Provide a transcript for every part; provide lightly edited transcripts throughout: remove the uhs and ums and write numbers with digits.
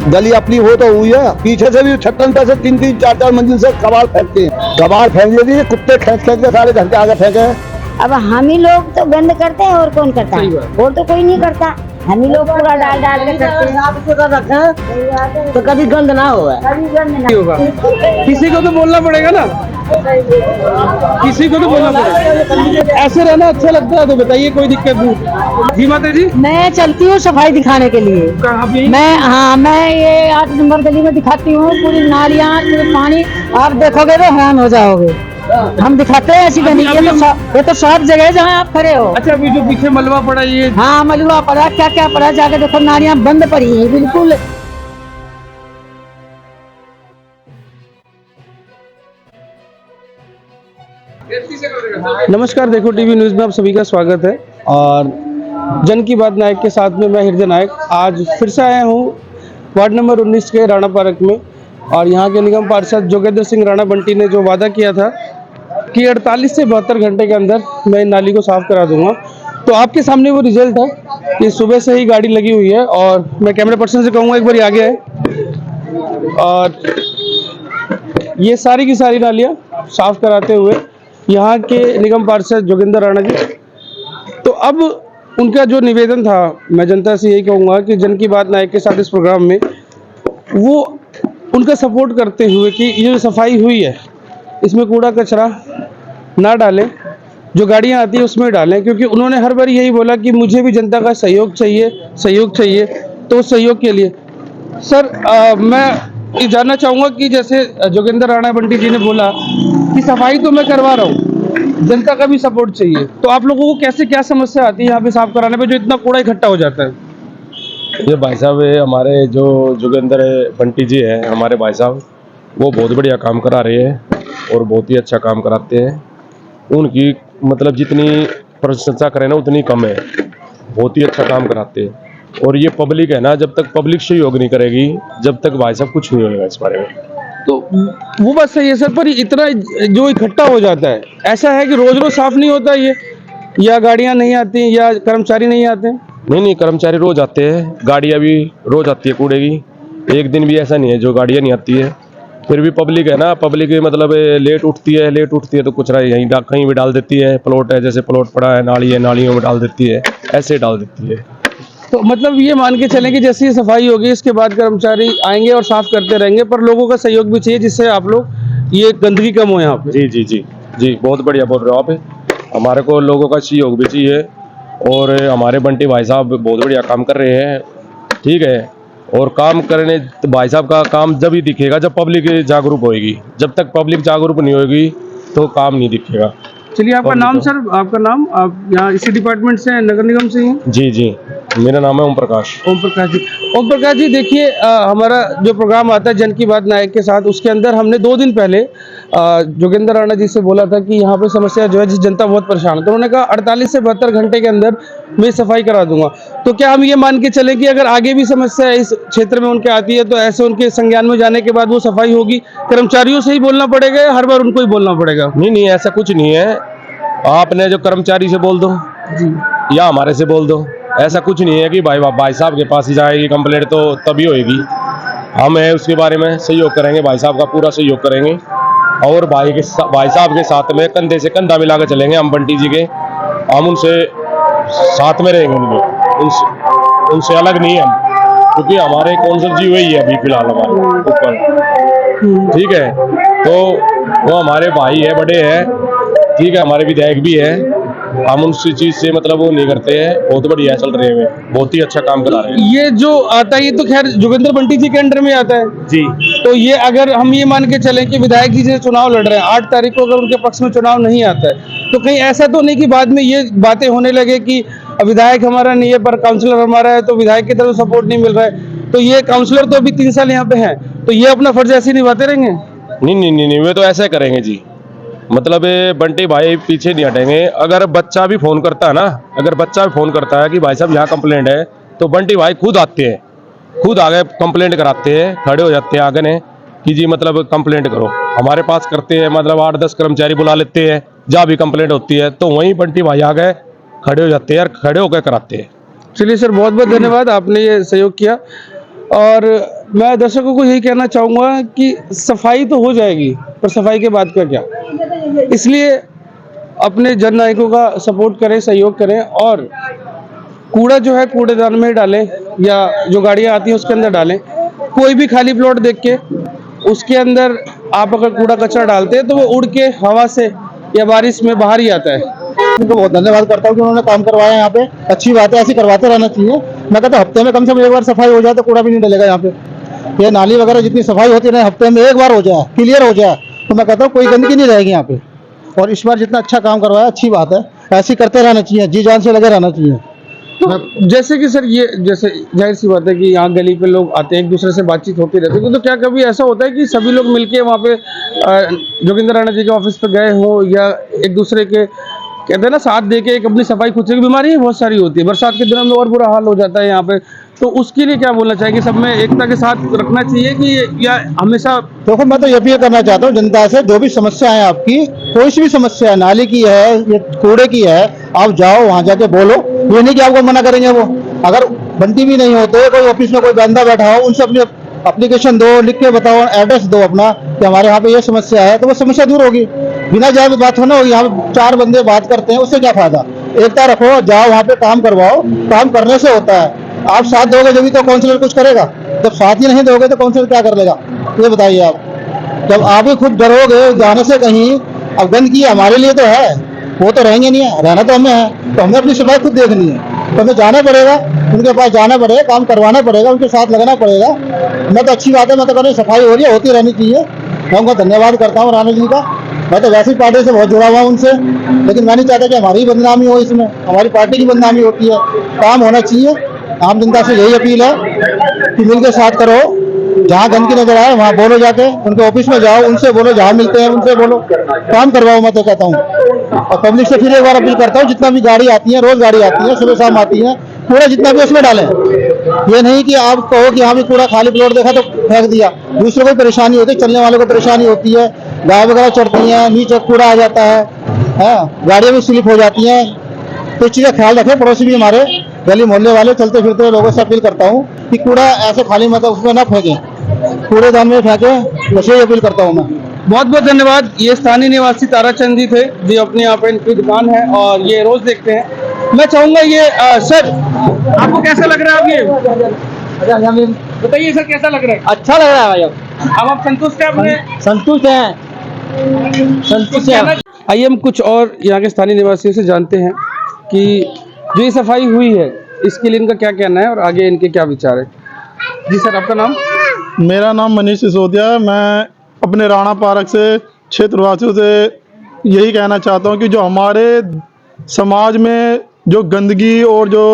गली अपनी हो तो हुई है, पीछे से भी छप्पन पे से 3-3, 4-4 मंजिल से कबाड़ फेंकते हैं। कबाड़ फेंक देती है, कुत्ते खींच खींच के सारे घर के आगे फेंके। अब हम ही लोग तो गंद करते हैं और कौन करता है? और तो कोई नहीं करता, हम ही लोग पूरा डाल डाल के करते हैं। रखें तो कभी गंद ना हो, कभी गंद नहीं होगा। किसी को तो बोलना पड़ेगा ना, किसी को तो बोलना पड़ेगा। ऐसे रहना अच्छा लगता है तो बताइए, कोई दिक्कत नहीं। जी माता जी, मैं चलती हूँ सफाई दिखाने के लिए। कहाँ पे? मैं ये 8 नंबर गली में दिखाती हूँ, पूरी नालियाँ, पूरी पानी, आप देखोगे तो हैरान हो जाओगे। हम दिखाते हैं ऐसी गली। ये तो सब जगह है जहाँ आप खड़े हो। अच्छा, अभी जो पीछे मलबा पड़ा ये? हाँ, मलबा पड़ा, क्या क्या पड़ा, जाके देखो, नालियाँ बंद पड़ी है बिल्कुल। नमस्कार, देखो टीवी न्यूज़ में आप सभी का स्वागत है। और जन की बात नायक के साथ में मैं हृदय नायक आज फिर से आया हूँ वार्ड नंबर 19 के राणा पार्क में। और यहाँ के निगम पार्षद जोगेंद्र सिंह राणा बंटी ने जो वादा किया था कि 48 से 72 घंटे के अंदर मैं इन नाली को साफ करा दूंगा, तो आपके सामने वो रिजल्ट है कि सुबह से ही गाड़ी लगी हुई है। और मैं कैमरा पर्सन से कहूँगा एक बार आगे आए। और ये सारी की सारी नालियाँ साफ कराते हुए यहाँ के निगम पार्षद जोगेंद्र राणा जी। तो अब उनका जो निवेदन था, मैं जनता से यही कहूँगा कि जन की बात नायक के साथ इस प्रोग्राम में वो उनका सपोर्ट करते हुए कि ये जो सफाई हुई है इसमें कूड़ा कचरा ना डालें, जो गाड़ियाँ आती हैं उसमें डालें, क्योंकि उन्होंने हर बार यही बोला कि मुझे भी जनता का सहयोग चाहिए। तो उस सहयोग के लिए सर मैं ये जानना चाहूँगा कि जैसे जोगेंद्र राणा बंटी जी ने बोला कि सफाई तो मैं करवा रहा हूँ, जनता का भी सपोर्ट चाहिए, तो आप लोगों को कैसे क्या समस्या आती है यहाँ पे साफ कराने पे जो इतना कूड़ा इकट्ठा हो जाता है? ये भाई साहब, हमारे जो जोगेंद्र बंटी जी हैं, हमारे भाई साहब, वो बहुत बढ़िया काम करा रहे हैं और बहुत ही अच्छा काम कराते हैं। उनकी मतलब जितनी प्रशंसा करें ना उतनी कम है। बहुत ही अच्छा काम कराते हैं। और ये पब्लिक है ना, जब तक पब्लिक सहयोग नहीं करेगी जब तक भाई साहब कुछ नहीं होगा इस बारे में। तो वो बात सही है सर, पर इतना जो इकट्ठा हो जाता है, ऐसा है कि रोज रोज साफ नहीं होता ये, या गाड़ियाँ नहीं आती या कर्मचारी नहीं आते? नहीं, कर्मचारी रोज आते हैं, गाड़ियाँ भी रोज आती है कूड़े की। एक दिन भी ऐसा नहीं है जो गाड़ियाँ नहीं आती है। फिर भी पब्लिक है ना, पब्लिक मतलब लेट उठती है तो कुछ यहीं कहीं भी डाल देती है। प्लॉट है, जैसे प्लॉट पड़ा है, नाली है, नालियों में डाल देती है, ऐसे डाल देती है। तो मतलब ये मान के चलें कि जैसे ही सफाई होगी इसके बाद कर्मचारी आएंगे और साफ करते रहेंगे, पर लोगों का सहयोग भी चाहिए जिससे आप लोग ये गंदगी कम हो यहाँ पे। जी जी जी जी, बहुत बढ़िया बोल रहे हो आप। हमारे को लोगों का सहयोग भी चाहिए और हमारे बंटी भाई साहब बहुत बढ़िया काम कर रहे हैं, ठीक है। और काम करने भाई साहब का काम जब ही दिखेगा जब पब्लिक जागरूक होएगी। जब तक पब्लिक जागरूक नहीं होगी तो काम नहीं दिखेगा। चलिए, आपका नाम सर, आपका नाम, आप यहाँ इसी डिपार्टमेंट से, नगर निगम से हैं? जी जी, मेरा नाम है ओम प्रकाश। ओम प्रकाश जी। ओम प्रकाश जी, देखिए हमारा जो प्रोग्राम आता है जन की बात नायक के साथ, उसके अंदर हमने 2 दिन पहले जोगेंद्र राणा जी से बोला था कि यहाँ पे समस्या जो है, जिस जनता बहुत परेशान है, तो उन्होंने कहा 48 से 72 घंटे के अंदर मैं सफाई करा दूंगा। तो क्या हम ये मान के चले कि अगर आगे भी समस्या इस क्षेत्र में उनके आती है तो ऐसे उनके संज्ञान में जाने के बाद वो सफाई होगी? कर्मचारियों से ही बोलना पड़ेगा या हर बार उनको ही बोलना पड़ेगा? नहीं, ऐसा कुछ नहीं है। आपने जो कर्मचारी से बोल दो जी, या हमारे से बोल दो, ऐसा कुछ नहीं है कि भाई साहब के पास ही जाएगी कंप्लेंट तो तभी होएगी। हम है उसके बारे में सहयोग करेंगे, भाई साहब का पूरा सहयोग करेंगे और भाई साहब के साथ में कंधे से कंधा मिला कर चलेंगे। हम बंटी जी के, हम उनसे साथ में रहेंगे, उनसे अलग नहीं है हम, क्योंकि हमारे कौंसल जी वही है अभी फिलहाल हमारे ऊपर, ठीक है। तो वो हमारे भाई है, बड़े हैं, ठीक है, हमारे विधायक भी है। हम उनसी चीज से मतलब वो नहीं करते हैं। बहुत बढ़िया चल रहे हैं, बहुत ही अच्छा काम करा रहे हैं। ये जो आता है ये तो खैर जोगेंद्र बंटी जी के अंडर में आता है जी। तो ये अगर हम ये मान के चलें कि विधायक जी से चुनाव लड़ रहे हैं, 8 तारीख को अगर उनके पक्ष में चुनाव नहीं आता है, तो कहीं ऐसा तो नहीं कि बाद में ये बातें होने लगे कि विधायक हमारा नहीं है पर काउंसलर हमारा है, तो विधायक की तरफ सपोर्ट नहीं मिल रहा है। तो ये काउंसलर तो अभी 3 साल यहाँ पे है, तो ये अपना फर्ज ऐसे निभाते रहेंगे? नहीं, वे तो ऐसे करेंगे जी। मतलब बंटी भाई पीछे नहीं हटेंगे। अगर बच्चा भी फोन करता है ना, अगर बच्चा भी फोन करता है कि भाई साहब यहाँ कंप्लेंट है, तो बंटी भाई खुद आते हैं, खुद आगे कंप्लेंट कराते हैं, खड़े हो जाते हैं आगे ने कि जी मतलब कंप्लेंट करो। हमारे पास करते हैं, मतलब 8-10 कर्मचारी बुला लेते हैं, जहाँ भी कंप्लेंट होती है तो वहीं बंटी भाई आ गए, खड़े हो जाते हैं और खड़े होकर कराते हैं। चलिए सर, बहुत बहुत धन्यवाद, आपने ये सहयोग किया। और मैं दर्शकों को यही कहना चाहूँगा कि सफाई तो हो जाएगी, पर सफाई के बाद का क्या। इसलिए अपने जन नायकों का सपोर्ट करें, सहयोग करें और कूड़ा जो है कूड़ेदान में डालें या जो गाड़ियाँ आती हैं उसके अंदर डालें। कोई भी खाली प्लॉट देख के उसके अंदर आप अगर कूड़ा कचरा डालते हैं तो वो उड़ के हवा से या बारिश में बाहर ही आता है। उनको बहुत धन्यवाद करता हूँ कि उन्होंने काम करवाया यहाँ पे। अच्छी बात है, ऐसी करवाते रहना चाहिए। मैं कहता हूँ हफ्ते में कम से कम एक बार सफाई हो जाए तो कूड़ा भी नहीं डलेगा यहाँ पे। ये नाली वगैरह जितनी सफाई होती है हफ्ते में एक बार हो जाए, क्लियर हो जाए, तो मैं कहता हूँ कोई गंदगी नहीं रहेगी यहाँ पे। और इस बार जितना अच्छा काम करवाया अच्छी बात है, ऐसे करते रहना चाहिए, जी जान से लगे रहना चाहिए। तो जैसे कि सर ये जैसे जाहिर सी बात है कि यहाँ गली पे लोग आते हैं, एक दूसरे से बातचीत होती रहती है, तो क्या कभी ऐसा होता है कि सभी लोग मिलके वहाँ पे जोगिंदर राणा जी के ऑफिस पे गए हो या एक दूसरे के कहते हैं ना साथ दे के एक अपनी सफाई खुद से, की बीमारी बहुत सारी होती है, बरसात के दिनों में और बुरा हाल हो जाता है यहाँ पे, तो उसके लिए क्या बोलना चाहिए कि सब में एकता के साथ रखना चाहिए कि या हमेशा। देखो मैं तो ये भी करना चाहता हूँ जनता से, जो भी समस्या है आपकी, कोई सी भी समस्या है, नाली की है या कूड़े की है, आप जाओ वहाँ जाके बोलो। ये नहीं कि आपको मना करेंगे वो। अगर बनती भी नहीं होते, कोई ऑफिस में कोई बंदा बैठा हो, उनसे अपनी एप्लीकेशन दो, लिख के बताओ, एड्रेस दो अपना कि हमारे यहाँ पे ये समस्या है, तो वो समस्या दूर होगी। बिना जाए बात हो ना, यहाँ पे 4 बंदे बात करते हैं, उससे क्या फायदा। एकता रखो, जाओ वहाँ पे काम करवाओ, काम करने से होता है। आप साथ दोगे जब तो काउंसलर कुछ करेगा, जब साथ ही नहीं दोगे तो काउंसलर क्या कर लेगा, ये बताइए आप। जब आप ही खुद डरोगे जाने से कहीं, अब गंदगी हमारे लिए तो है, वो तो रहेंगे नहीं है, रहना तो हमें है, तो हमें अपनी सफाई खुद देखनी है, तो हमें जाना पड़ेगा, उनके पास जाना पड़ेगा, काम करवाना पड़ेगा, उनके साथ लगना पड़ेगा। मैं तो अच्छी बात है, मैं तो कह रही सफाई हो रही है, होती रहनी चाहिए। मैं उनका धन्यवाद करता हूँ राणा जी का। मैं तो वैसे ही पार्टी से बहुत जुड़ा हुआ हूँ उनसे, लेकिन मैं नहीं चाहता कि हमारी बदनामी हो, इसमें हमारी पार्टी की बदनामी होती है। काम होना चाहिए। आम जनता से यही अपील है कि मिल के साथ करो, जहाँ गंदगी नजर आए वहाँ बोलो, जाके उनके ऑफिस में जाओ, उनसे बोलो, जहाँ मिलते हैं उनसे बोलो, काम करवाओ। मैं तो कहता हूँ, और पब्लिक से फिर एक बार अपील करता हूँ, जितना भी गाड़ी आती है, रोज गाड़ी आती है, सुबह शाम आती है, कूड़ा जितना भी उसमें डालें। ये नहीं कि आप कहो कि हाँ भी कूड़ा खाली प्लॉट देखा तो फेंक दिया, दूसरों को परेशानी होती है, चलने वालों को परेशानी होती है, गाय वगैरह चढ़ती हैं, नीचे कूड़ा आ जाता है, गाड़ियाँ भी स्लिप हो जाती हैं। तो इस चीज़ का ख्याल रखें। पड़ोसी भी हमारे गली मोहल्ले वाले चलते फिरते लोगों से अपील करता हूँ कि कूड़ा ऐसे खाली मतलब उसमें ना फेंकें, कूड़ेदान में फेंकें, बस यही अपील करता हूँ मैं। बहुत बहुत धन्यवाद। ये स्थानीय निवासी ताराचंद जी थे, जो अपने यहाँ पे इनकी दुकान है और ये रोज देखते हैं। मैं चाहूंगा ये सर आपको कैसा लग रहा है, आप ये बताइए सर कैसा लग रहा है। अच्छा लग रहा है भाई। अब आप संतुष्ट हैं अपने? संतुष्ट हैं, संतुष्ट हैं। आइए हम कुछ और यहाँ के स्थानीय निवासियों से जानते हैं कि जो ये सफाई हुई है इसके लिए इनका क्या कहना है और आगे इनके क्या विचार है। जी सर, आपका नाम? मेरा नाम मनीष सिसोदिया है। मैं अपने राणा पार्क से क्षेत्रवासियों से यही कहना चाहता हूँ कि जो हमारे समाज में जो गंदगी और जो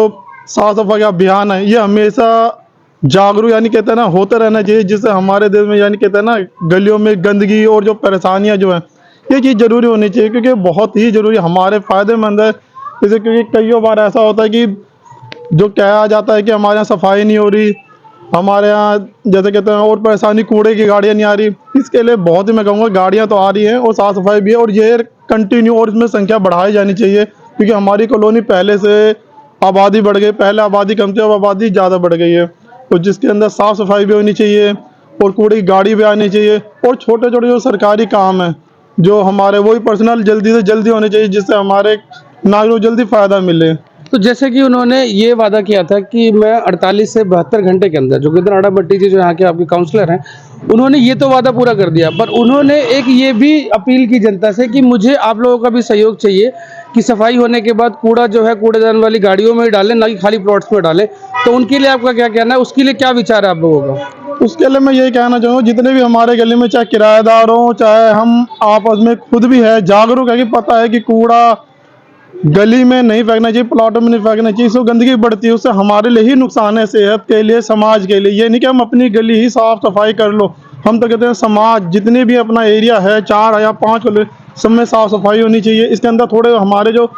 साफ सफाई का अभियान है, ये हमेशा जागरूक यानी कहते हैं ना होते रहना चाहिए, जिससे हमारे देश में यानी कहते हैं ना गलियों में गंदगी और जो परेशानियाँ जो हैं, ये चीज़ ज़रूरी होनी चाहिए, क्योंकि बहुत ही ज़रूरी हमारे फ़ायदेमंद है। जैसे क्योंकि कई बार ऐसा होता है कि जो कहा जाता है कि हमारे यहाँ सफाई नहीं हो रही, हमारे यहाँ जैसे कहते हैं और परेशानी, कूड़े की गाड़ियाँ नहीं आ रही। इसके लिए बहुत ही मैं कहूँगा गाड़ियाँ तो आ रही हैं और साफ़ सफाई भी है, और ये कंटिन्यू और इसमें संख्या बढ़ाई जानी चाहिए, क्योंकि हमारी कॉलोनी पहले से आबादी बढ़ गई, पहले आबादी कम थी, अब आबादी ज़्यादा बढ़ गई है, तो जिसके अंदर साफ़ सफाई भी होनी चाहिए और कूड़े की गाड़ी भी आनी चाहिए, और छोटे छोटे जो सरकारी काम हैं जो हमारे वही पर्सनल जल्दी से जल्दी होने चाहिए, जिससे हमारे नागरिकों को जल्दी फ़ायदा मिले। तो जैसे कि उन्होंने ये वादा किया था कि मैं 48 से 72 घंटे के अंदर, जोगिंदर राणा भट्टी जी जो यहाँ के आपके काउंसलर हैं, उन्होंने ये तो वादा पूरा कर दिया, पर उन्होंने एक ये भी अपील की जनता से कि मुझे आप लोगों का भी सहयोग चाहिए कि सफाई होने के बाद कूड़ा जो है कूड़ेदान वाली गाड़ियों में डालें, ना कि खाली प्लॉट्स में डालें। तो उनके लिए आपका क्या कहना है, उसके लिए क्या विचार है आप लोगों का? उसके लिए मैं यही कहना चाहूँगा, जितने भी हमारे गली में चाहे किराएदार हों, चाहे हम आपस में खुद भी है जागरूक है कि पता है कि कूड़ा गली में नहीं फेंकना चाहिए, प्लॉटों में नहीं फेंकना चाहिए, इससे गंदगी बढ़ती है, उससे हमारे लिए ही नुकसान है, सेहत के लिए, समाज के लिए। ये नहीं कि हम अपनी गली ही साफ सफाई कर लो, हम तो कहते हैं समाज जितने भी अपना एरिया है 4 या 5 गली, सब में साफ सफाई होनी चाहिए। इसके अंदर थोड़े हमारे जो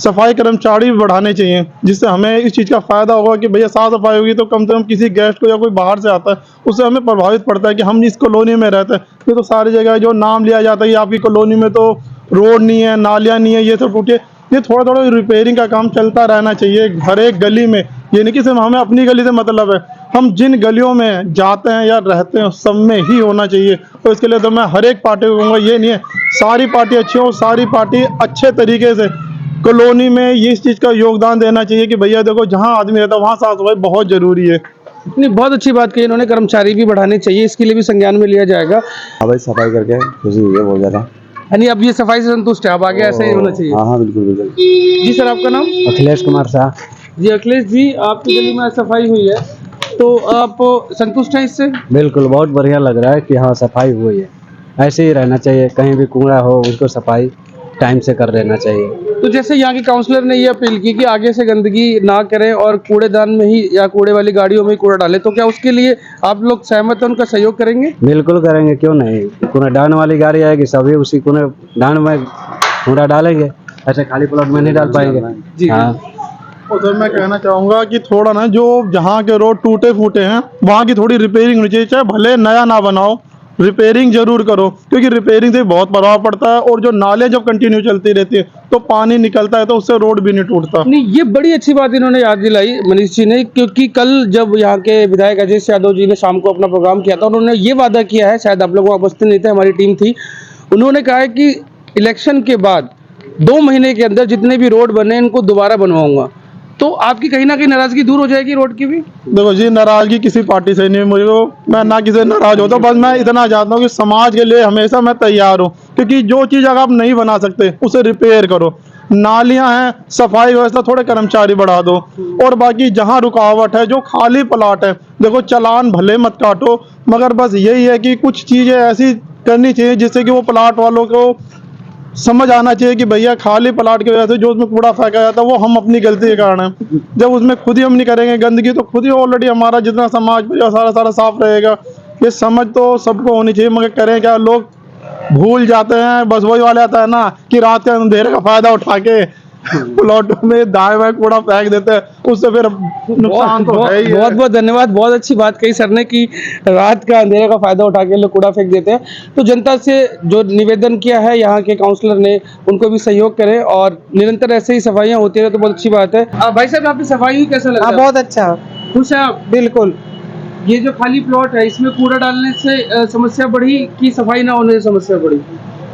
सफाई कर्मचारी भी बढ़ाने चाहिए, जिससे हमें इस चीज़ का फ़ायदा होगा कि भैया साफ सफाई होगी तो कम से कम किसी गेस्ट को या कोई बाहर से आता है उससे हमें प्रभावित पड़ता है कि हम इस कॉलोनी में रहते हैं। ये तो सारी जगह जो नाम लिया जाता है, आपकी कॉलोनी में तो रोड नहीं है, नालियाँ नहीं है, ये सब टूटे, ये थोड़ा थोड़ा रिपेयरिंग का काम चलता रहना चाहिए हर एक गली में। ये नहीं कि सिर्फ हमें अपनी गली से मतलब है, हम जिन गलियों में जाते हैं या रहते हैं सब में ही होना चाहिए। तो इसके लिए तो मैं हर एक पार्टी को कहूँगा, ये नहीं है सारी पार्टी अच्छी हो, सारी पार्टी अच्छे तरीके से कॉलोनी में ये इस चीज़ का योगदान देना चाहिए कि भैया देखो जहाँ आदमी रहता है वहाँ साफ सफाई बहुत ज़रूरी है। नहीं, बहुत अच्छी बात कही इन्होंने, कर्मचारी भी बढ़ाने चाहिए, इसके लिए भी संज्ञान में लिया जाएगा। हाँ भाई, सफाई करके खुशी हुई है बहुत ज़्यादा। यानी अब ये सफाई से संतुष्ट है, अब आगे ऐसा ही होना चाहिए। हाँ हाँ बिल्कुल बिल्कुल। जी सर, आपका नाम? अखिलेश कुमार शाह। जी अखिलेश जी, आपकी गली में आज सफाई हुई है, तो आप संतुष्ट हैं इससे? बिल्कुल, बहुत बढ़िया लग रहा है कि हाँ सफाई हुई है। ऐसे ही रहना चाहिए, कहीं भी कूड़ा हो उसको सफाई टाइम से कर लेना चाहिए। तो जैसे यहाँ के काउंसलर ने ये अपील की कि आगे से गंदगी ना करें और कूड़ेदान में ही या कूड़े वाली गाड़ियों में ही कूड़ा डालें, तो क्या उसके लिए आप लोग सहमत हैं, उनका सहयोग करेंगे? बिल्कुल करेंगे, क्यों नहीं। कूड़ादान वाली गाड़ी आएगी, सभी उसी कूड़ादान में कूड़ा डालेंगे, ऐसे खाली प्लॉट में नहीं डाल पाएंगे। जी हाँ। और सर मैं कहना चाहूँगा कि थोड़ा ना जो जहाँ के रोड टूटे फूटे हैं वहाँ की थोड़ी रिपेयरिंग होनी चाहिए, चाहे भले नया ना बनाओ, रिपेयरिंग जरूर करो, क्योंकि रिपेयरिंग से बहुत प्रभाव पड़ता है। और जो नाले जब कंटिन्यू चलती रहती है तो पानी निकलता है, तो उससे रोड भी नहीं टूटता। नहीं, ये बड़ी अच्छी बात इन्होंने याद दिलाई मनीष जी ने, क्योंकि कल जब यहाँ के विधायक अजय यादव जी ने शाम को अपना प्रोग्राम किया था, उन्होंने ये वादा किया है, शायद आप लोग वहाँ उपस्थित नहीं थे, हमारी टीम थी, उन्होंने कहा है कि इलेक्शन के बाद 2 महीने के अंदर जितने भी रोड बने इनको दोबारा बनवाऊंगा। तो आपकी कहीं ना कहीं नाराजगी दूर हो जाएगी रोड की भी? देखो जी, नाराजगी किसी पार्टी से नहीं है, मुझे मैं ना किसी से नाराज होता, बस मैं इतना चाहता हूँ कि समाज के लिए हमेशा मैं तैयार हूँ, क्योंकि जो चीज़ अगर आप नहीं बना सकते उसे रिपेयर करो। नालियाँ हैं, सफाई व्यवस्था, थोड़े कर्मचारी बढ़ा दो, और बाकी जहाँ रुकावट है, जो खाली प्लाट है, देखो चालान भले मत काटो, मगर बस यही है कि कुछ चीज़ें ऐसी करनी चाहिए जिससे कि वो प्लाट वालों को समझ आना चाहिए कि भैया खाली प्लाट की वजह से जो उसमें कूड़ा फेंका जाता है वो हम अपनी गलती के कारण है। जब उसमें खुद ही हम नहीं करेंगे गंदगी, तो खुद ही ऑलरेडी हमारा जितना समाज सारा साफ रहेगा। ये समझ तो सबको होनी चाहिए, मगर करें क्या, लोग भूल जाते हैं। बस वही वाला आता है ना कि रात के अंधेरे का फायदा उठा के प्लॉटों में दाएं बाएं कूड़ा फेंक देते हैं, उससे फिर नुकसान तो है ही है। बहुत बहुत धन्यवाद, बहुत अच्छी बात कही सर ने कि रात का अंधेरे का फायदा उठा के लोग कूड़ा फेंक देते हैं। तो जनता से जो निवेदन किया है यहाँ के काउंसलर ने, उनको भी सहयोग करें और निरंतर ऐसे ही सफाइयाँ होती रहे तो बहुत अच्छी बात है। भाई साहब, आपकी सफाई हुई, कैसा लगा? बहुत अच्छा, खुश है आप? बिल्कुल। ये जो खाली प्लॉट है इसमें कूड़ा डालने से समस्या बढ़ी कि सफाई ना होने से समस्या बढ़ी?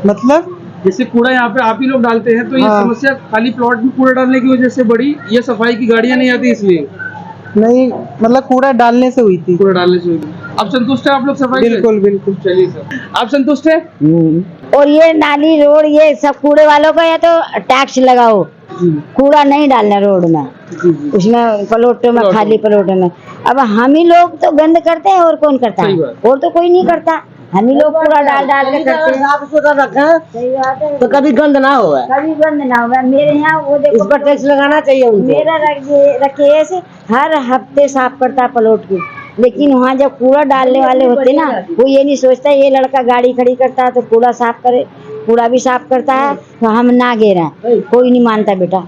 मतलब जैसे कूड़ा यहाँ पे आप ही लोग डालते हैं, तो ये हाँ। समस्या खाली प्लॉट में कूड़ा डालने की वजह से बढ़ी, ये सफाई की गाड़ियाँ नहीं आती इसलिए? नहीं, मतलब कूड़ा डालने से हुई थी। कूड़ा डालने से हुई। आप संतुष्ट है आप लोग सफाई से? बिल्कुल बिल्कुल। चलिए सर, आप संतुष्ट है? और ये नाली रोड ये सब कूड़े वालों का, या तो टैक्स लगाओ, कूड़ा नहीं डालना रोड में, उसमें प्लॉटों में, खाली प्लॉटों में। अब हम ही लोग तो गंद करते हैं, और कौन करता सही है? बात। और तो कोई नहीं करता, हम ही लोग कूड़ा डाल डाल के करते हैं। साफ सुथरा रखें सही बात है, तो कभी गंद ना हो। कभी बंद ना होगा। मेरे यहाँ वो देखो, इस पर टैक्स लगाना चाहिए उनको। मेरा रकेश हर हफ्ते साफ करता है प्लॉट को, लेकिन वहाँ जब कूड़ा डालने वाले होते ना, वो ये नहीं सोचता ये लड़का गाड़ी खड़ी करता है तो कूड़ा साफ करे, कूड़ा भी साफ करता है तो हम ना घेरा, कोई नहीं मानता बेटा।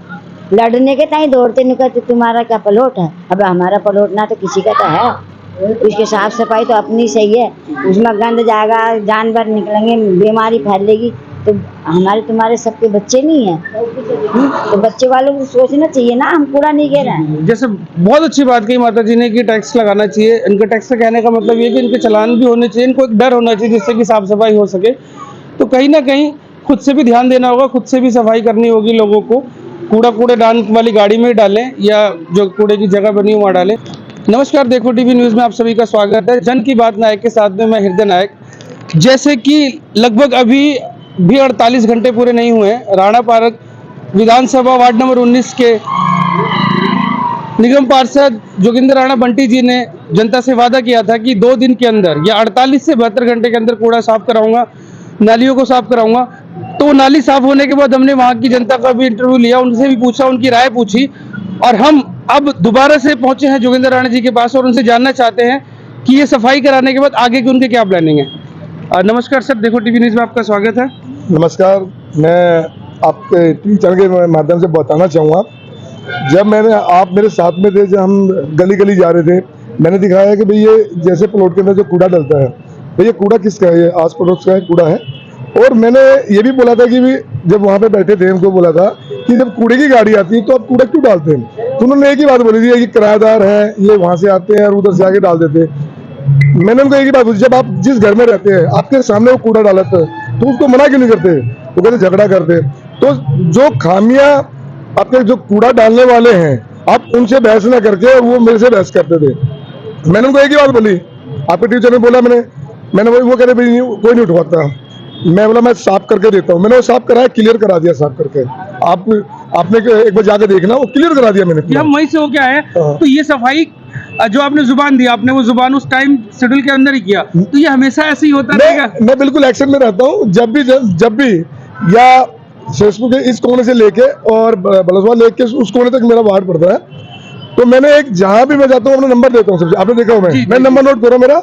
लड़ने के टाइम दौड़ते निकलते, तुम्हारा क्या प्लॉट है? अब हमारा प्लॉट ना तो किसी का तो है, उसकी साफ सफाई तो अपनी सही है। उसमें गंद जाएगा, जानवर निकलेंगे, बीमारी फैलेगी, तो हमारे तुम्हारे सबके बच्चे नहीं है, तो बच्चे वालों को सोचना चाहिए ना, हम कूड़ा नहीं घेरा है। जैसे बहुत अच्छी बात कही माता जी ने कि टैक्स लगाना चाहिए। इनका टैक्स का कहने का मतलब ये कि इनके चालान भी होने चाहिए, इनको एक डर होना चाहिए जिससे कि साफ सफाई हो सके। तो कहीं ना कहीं खुद से भी ध्यान देना होगा, खुद से भी सफाई करनी होगी लोगों को। कूड़ेदान वाली गाड़ी में ही डालें या जो कूड़े की जगह बनी वहाँ डालें। नमस्कार, देखो टीवी न्यूज में आप सभी का स्वागत है। जन की बात नायक के साथ में मैं हृदय नायक। जैसे कि लगभग अभी भी 48 घंटे पूरे नहीं हुए, राणा पार्क विधानसभा वार्ड नंबर 19 के निगम पार्षद जोगिंदर राणा बंटी जी ने जनता से वादा किया था कि 2 दिन के अंदर या 48 से 72 घंटे के अंदर कूड़ा साफ कराऊंगा, नालियों को साफ कराऊंगा। तो नाली साफ होने के बाद हमने वहाँ की जनता का भी इंटरव्यू लिया, उनसे भी पूछा, उनकी राय पूछी, और हम अब दोबारा से पहुंचे हैं जोगिंदर राणा जी के पास और उनसे जानना चाहते हैं कि ये सफाई कराने के बाद आगे के उनके क्या प्लानिंग है। नमस्कार सर, देखो टीवी न्यूज में आपका स्वागत है। नमस्कार, मैं आपके टीवी चैनल के माध्यम से बताना चाहूँगा, जब आप मेरे साथ में थे, जब हम गली गली जा रहे थे, मैंने दिखाया कि भाई ये जैसे प्लॉट के अंदर जो कूड़ा डलता है, भाई ये कूड़ा किसका है? ये आस पड़ोस का कूड़ा है। और मैंने ये भी बोला था कि भी जब वहाँ पे बैठे थे उनको बोला था कि जब कूड़े की गाड़ी आती है तो आप कूड़ा क्यों डालते हैं। तो उन्होंने एक ही बात बोली थी, ये किराएदार हैं, ये वहां से आते हैं और उधर से आके डाल देते हैं। मैंने उनको एक ही बात पूछी, जब आप जिस घर में रहते हैं आपके सामने वो कूड़ा डालते हैं तो उसको मना क्यों नहीं करते। वो कहते झगड़ा करते। तो जो खामियां आपके जो कूड़ा डालने वाले हैं, आप उनसे बहस ना करके वो मेरे से बहस करते थे। मैंने उनको एक ही बात बोली, आपके टीचर ने बोला, मैंने वो कह रहे भाई कोई नहीं उठवाता। मैं बोला मैं साफ करके देता हूँ। मैंने वो साफ कराया, क्लियर करा दिया साफ करके। आपने एक बार जाकर देखना, वो क्लियर करा दिया मैंने। हम वहीं से हो क्या है, तो ये सफाई जो आपने जुबान दी, आपने वो जुबान उस टाइम शेड्यूल के अंदर ही किया, तो ये हमेशा ऐसे ही होता रहेगा। मैं बिल्कुल एक्शन में रहता हूँ। जब भी या फेसबुक के इस कोने से लेके और बलसवा लेक के उस कोने तक मेरा वार्ड पड़ता है, तो मैंने एक जहां भी मैं जाता हूँ अपना नंबर देता हूँ सबसे। आपने देखा हो मैं नंबर नोट करो मेरा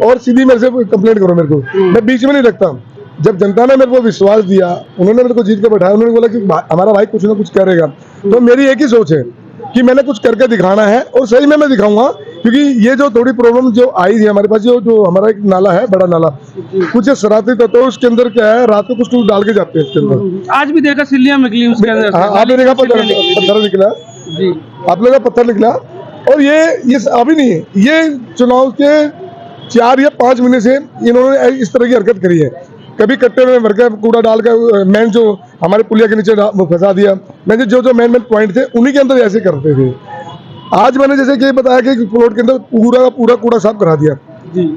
और सीधी मेरे से कंप्लेंट करो मेरे को। मैं बीच में नहीं रखता। जब जनता ने मेरे को विश्वास दिया, उन्होंने मेरे को जीत के बैठाया, उन्होंने बोला कि हमारा भाई कुछ ना कुछ करेगा, तो मेरी एक ही सोच है कि मैंने कुछ करके दिखाना है और सही में मैं दिखाऊंगा। क्योंकि ये जो थोड़ी प्रॉब्लम जो आई थी हमारे पास, जो हमारा एक नाला है, बड़ा नाला, कुछ शरारती तत्व उसके अंदर क्या है, रात को कुछ डाल के जाते हैं उसके अंदर। आज भी देखा सिल्लियां निकली उसके अंदर से। आपने देखा पत्थर निकला जी, आप लोगों का पत्थर निकला। और ये अभी नहीं है, ये चुनाव के 4 या 5 महीने से इन्होंने इस तरह की हरकत करी है। कभी कट्टे में भर के कूड़ा डाल के मैन जो हमारे पुलिया के नीचे फंसा दिया। मैंने जो मेन पॉइंट थे उन्हीं के अंदर ऐसे करते थे। आज मैंने जैसे कि बताया कि प्लॉट के अंदर पूरा का पूरा कूड़ा साफ करा दिया जी।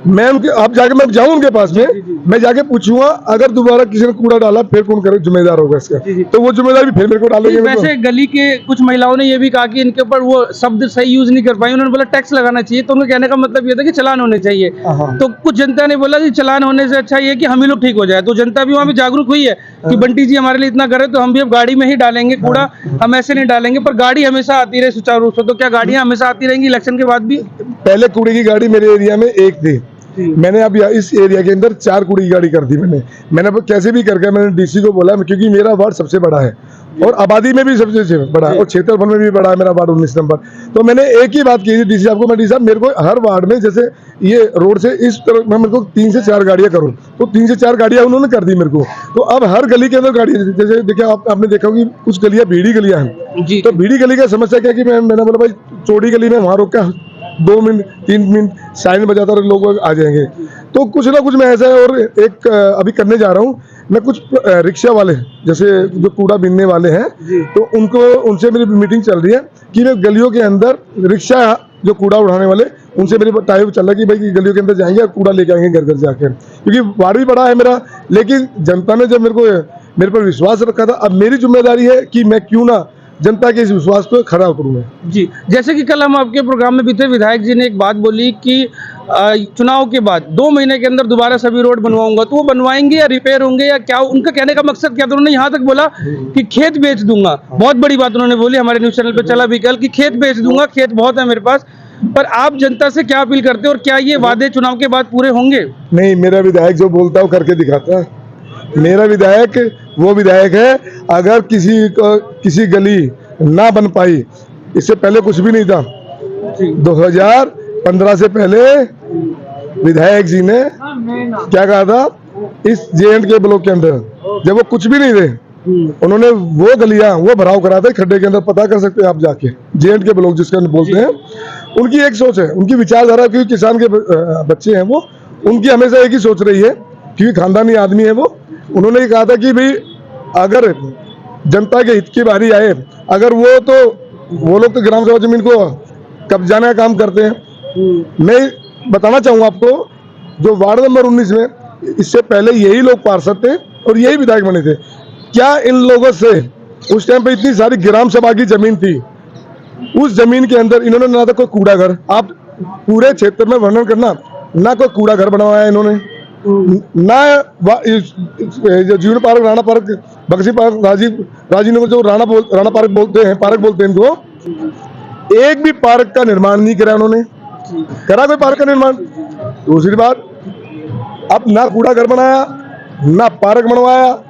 मैं मैं जाऊं उनके पास में, मैं जाके पूछूंगा अगर दोबारा किसी ने कूड़ा डाला फिर कौन करे, जिम्मेदार होगा इसका। तो वो जिम्मेदार भी फिर मेरे को डालेंगे। वैसे गली के कुछ महिलाओं ने ये भी कहा कि इनके ऊपर वो शब्द सही यूज नहीं कर पाई, उन्होंने बोला टैक्स लगाना चाहिए। तो उनके कहने का मतलब ये था कि चालान होने चाहिए। तो कुछ जनता ने बोला कि चालान होने से अच्छा ये कि हम ही लोग ठीक हो जाए। तो जनता भी वहाँ पे जागरूक हुई है कि बंटी जी हमारे लिए इतना करे तो हम भी अब गाड़ी में ही डालेंगे कूड़ा, हम ऐसे नहीं डालेंगे। पर गाड़ी हमेशा आती रहे सुचारू रूप से। तो क्या गाड़ियां हमेशा आती रहेंगी इलेक्शन के बाद भी? पहले कूड़े की गाड़ी मेरे एरिया में एक थी, मैंने अब इस एरिया के अंदर 4 कूड़े की गाड़ी कर दी। मैंने अब कैसे भी करके मैंने डीसी को बोला, क्योंकि मेरा वार्ड सबसे बड़ा है और आबादी में भी सबसे बड़ा है और क्षेत्रफल में भी बड़ा है मेरा वार्ड 19 नंबर। तो मैंने एक ही बात की थी डीसी साहब को, मैं डीसी साहब मेरे को हर वार्ड में जैसे ये रोड से इस तरह मेरे को 3 से 4 गाड़ियां करूँ, तो 3 से 4 गाड़ियां उन्होंने कर दी मेरे को। तो अब हर गली के अंदर गाड़ी, जैसे देखिए आपने देखा होगी कुछ गलियां भीड़ी गलियां हैं, तो भीड़ी गली का समस्या क्या कि मैंने बोला भाई चौड़ी गली में वहां रोका 2 मिनट 3 मिनट साइन बजाता और लोग आ जाएंगे। तो कुछ ना कुछ मैं ऐसा है। और एक अभी करने जा रहा हूँ मैं, कुछ रिक्शा वाले जैसे जो कूड़ा बीनने वाले हैं, तो उनसे मेरी मीटिंग चल रही है कि मैं गलियों के अंदर रिक्शा जो कूड़ा उठाने वाले, उनसे मेरी टाइप चल रहा है कि भाई गलियों के अंदर जाएंगे और कूड़ा लेके आएंगे घर घर जाके। क्योंकि वार्ड भी बड़ा है मेरा, लेकिन जनता ने जब मेरे पर विश्वास रखा था, अब मेरी जिम्मेदारी है कि मैं क्यों ना जनता के इस विश्वास को खरा उतरूं जी। जैसे कि कल हम आपके प्रोग्राम में भी थे, विधायक जी ने एक बात बोली कि चुनाव के बाद 2 महीने के अंदर दोबारा सभी रोड बनवाऊंगा। तो वो बनवाएंगे या रिपेयर होंगे या क्या, उनका कहने का मकसद क्या था? उन्होंने यहाँ तक बोला कि खेत बेच दूंगा। बहुत बड़ी बात उन्होंने बोली, हमारे न्यूज चैनल पे चला भी कल कि खेत बेच दूंगा, खेत बहुत है मेरे पास। पर आप जनता से क्या अपील करते हैं और क्या ये वादे चुनाव के बाद पूरे होंगे? नहीं, मेरा विधायक जो बोलता है वो करके दिखाता है। मेरा विधायक वो विधायक है, अगर किसी गली ना बन पाई, इससे पहले कुछ भी नहीं था, 2015 से पहले विधायक जी ने क्या कहा था, इस J&K ब्लॉक के अंदर जब वो कुछ भी नहीं थे, उन्होंने वो गलियां वो भराव करा था खड्डे के अंदर। पता कर सकते हैं आप जाके, J&K ब्लॉक जिसका बोलते हैं। उनकी एक सोच है, उनकी विचारधारा, क्योंकि किसान के बच्चे हैं वो, उनकी हमेशा एक ही सोच रही है, क्योंकि खानदानी आदमी है वो। उन्होंने ये कहा था कि भाई अगर जनता के हित की बारी आए, अगर वो लोग तो ग्राम सभा जमीन को कब्जाने का काम करते हैं। मैं बताना चाहूंगा आपको, जो वार्ड नंबर 19 में इससे पहले यही लोग पार्षद थे और यही विधायक बने थे। क्या इन लोगों से उस टाइम पे इतनी सारी ग्राम सभा की जमीन थी, उस जमीन के अंदर इन्होंने ना तो कोई कूड़ा घर, आप पूरे क्षेत्र में वर्णन करना, ना कोई कूड़ा घर बनवाया इन्होंने, ना जो Jeevan park, Rana park, Baksi park, Rajiv Nagar जो राणा पार्क बोलते हैं, पार्क बोलते हैं इनको, एक भी पार्क का निर्माण नहीं करा उन्होंने। करा कोई पार्क का निर्माण? दूसरी बात, अब ना कूड़ा घर बनाया, ना पार्क बनवाया,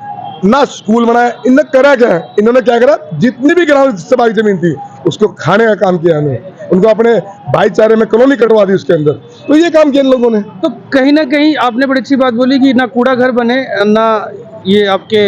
ना स्कूल बनाया। इन्होंने करा क्या है? इन्होंने क्या करा, जितनी भी ग्राम सभा की जमीन थी उसको खाने का काम किया इन्होंने, उनको अपने भाईचारे में कॉलोनी कटवा दी उसके अंदर। तो ये काम किया इन लोगों ने। तो कहीं ना कहीं आपने बड़ी अच्छी बात बोली कि ना कूड़ा घर बने, ना ये आपके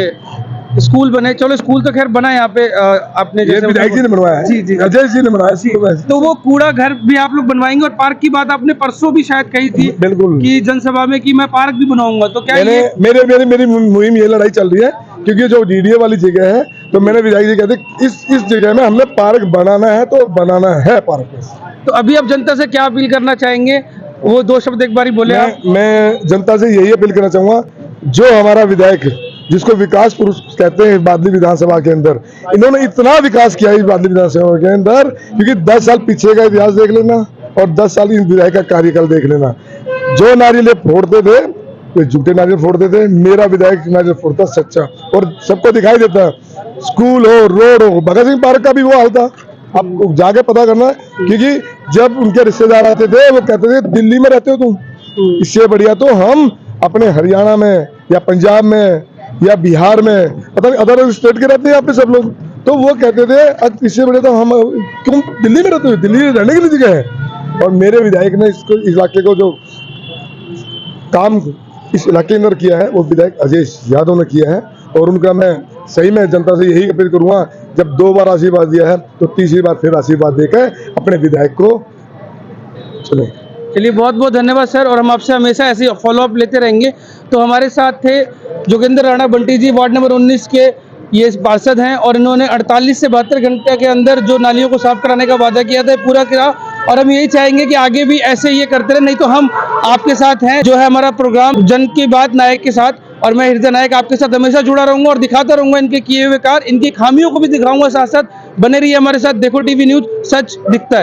स्कूल बने, चलो स्कूल तो खैर बना यहाँ पे आपने ये जैसे विधायक जी ने बनवाया है, जी जी अजय जी ने बनवाया है। तो वो कूड़ा घर भी आप लोग बनवाएंगे, और पार्क की बात आपने परसों भी शायद कही थी बिल्कुल। कि जनसभा में कि मैं पार्क भी बनाऊंगा, तो क्या मैंने ये मेरी मुहिम ये लड़ाई चल रही है, क्योंकि जो डीडीए वाली जगह है, तो मैंने विधायक जी कहते इस जगह में हमने पार्क बनाना है, तो बनाना है पार्क। तो अभी आप जनता से क्या अपील करना चाहेंगे, वो 2 शब्द एक बारी बोले आप। मैं जनता से यही अपील करना चाहूंगा, जो हमारा विधायक जिसको विकास पुरुष कहते हैं बादली विधानसभा के अंदर, इन्होंने इतना विकास किया इस बादली विधानसभा के अंदर, क्योंकि 10 साल पीछे का इतिहास देख लेना और 10 साल इस विधायक का कार्यकाल देख लेना। जो नारियल फोड़ते थे तो झूठे नारियल फोड़ते थे, मेरा विधायक नारियल फोड़ता सच्चा, और सबको दिखाई देता। स्कूल हो, रोड हो, भगत सिंह पार्क का भी वो हाल था, आप जाके पता करना, क्योंकि जब उनके रिश्तेदार आते थे वो कहते थे दिल्ली में रहते हो तुम, इससे बढ़िया तो हम अपने हरियाणा में या पंजाब में या बिहार में, पता नहीं अदर स्टेट के रहते हैं यहाँ पे सब लोग, तो वो कहते थे इससे बढ़िया तो हम क्यों दिल्ली में रहते हो, दिल्ली में रहने के लिए जगह है। और मेरे विधायक ने इसको इस इलाके को जो काम इस इलाके के अंदर किया है वो विधायक अजय यादव ने किया है, और उनका मैं सही में जनता से यही अपील करूंगा, जब 2 बार आशीर्वाद दिया है तो तीसरी बार फिर आशीर्वाद देकर अपने विधायक को चले। चलिए बहुत बहुत धन्यवाद सर, और हम आपसे हमेशा ऐसे फॉलोअप लेते रहेंगे। तो हमारे साथ थे जोगेंद्र राणा बंटी जी, वार्ड नंबर 19 के ये पार्षद हैं, और इन्होंने 48 से 72 घंटे के अंदर जो नालियों को साफ कराने का वादा किया था पूरा किया, और हम यही चाहेंगे कि आगे भी ऐसे ये करते रहे, नहीं तो हम आपके साथ हैं। जो है हमारा प्रोग्राम जन की बात नायक के साथ, और मैं हृदय नायक आपके साथ हमेशा जुड़ा रहूंगा और दिखाता रहूंगा इनके किए हुए कार्य, इनकी खामियों को भी दिखाऊंगा, साथ साथ बने रहिए हमारे साथ। देखो टीवी न्यूज, सच दिखता है।